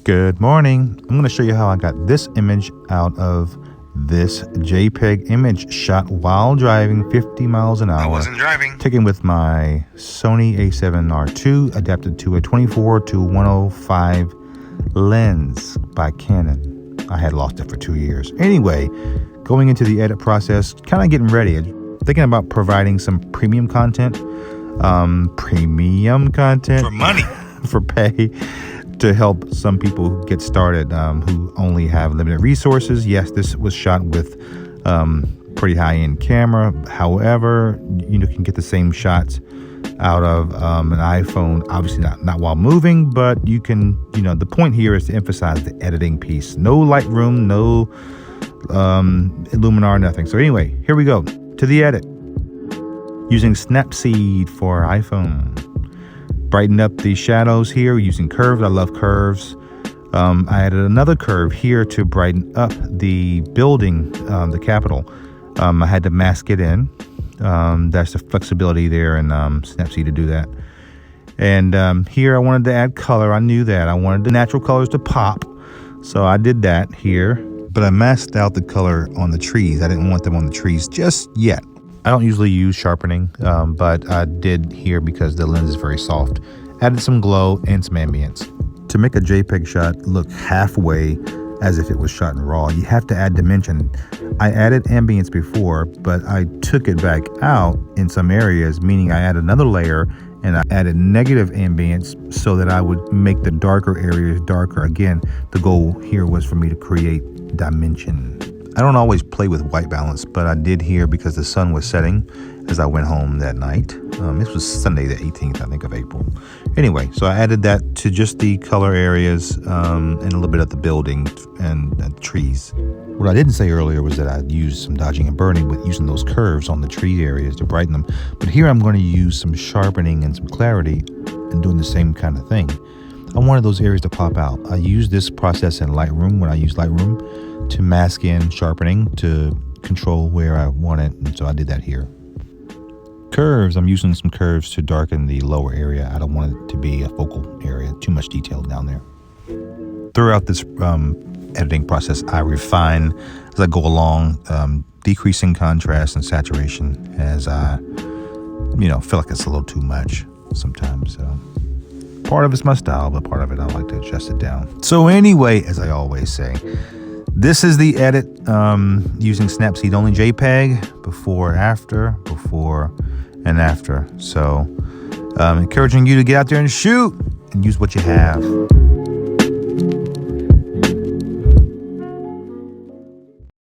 Good morning. I'm going to show you how I got this image out of this JPEG image shot while driving 50 miles an hour. I wasn't driving. Taken with my Sony a7R II adapted to a 24 to 105 lens by Canon. I had lost it for 2 years. Anyway, going into the edit process, kind of getting ready, thinking about providing some premium content For money. for pay, to help some people get started who only have limited resources. Yes, this was shot with pretty high-end camera. However, you can get the same shots out of an iPhone. Obviously not while moving, but you can, the point here is to emphasize the editing piece. No Lightroom, no Illuminar, nothing. So anyway, here we go to the edit. Using Snapseed for iPhone. Brighten up the shadows here using curves. I love curves. I added another curve here to brighten up the building, the Capitol. I had to mask it in. That's the flexibility there in Snapseed to do that. And here I wanted to add color. I knew that. I wanted the natural colors to pop. So I did that here. But I masked out the color on the trees. I didn't want them on the trees just yet. I don't usually use sharpening, but I did here because the lens is very soft. Added some glow and some ambience. To make a JPEG shot look halfway as if it was shot in RAW, you have to add dimension. I added ambience before, but I took it back out in some areas, meaning I added another layer and I added negative ambience so that I would make the darker areas darker. Again, the goal here was for me to create dimension. I don't always play with white balance, but I did here because the sun was setting as I went home that night. This was Sunday the 18th, I think, of April. Anyway, so I added that to just the color areas and a little bit of the building and trees. What I didn't say earlier was that I used some dodging and burning with using those curves on the tree areas to brighten them. But here I'm going to use some sharpening and some clarity and doing the same kind of thing. I wanted those areas to pop out. I used this process in Lightroom when I use Lightroom to mask in sharpening to control where I want it, and so I did that here. Curves, I'm using some curves to darken the lower area. I don't want it to be a focal area, too much detail down there. Throughout this editing process, I refine as I go along, decreasing contrast and saturation as I feel like it's a little too much sometimes. Part of it's my style, but part of it I like to adjust it down. So anyway, as I always say, this is the edit using Snapseed, only JPEG, before and after. So encouraging you to get out there and shoot and use what you have.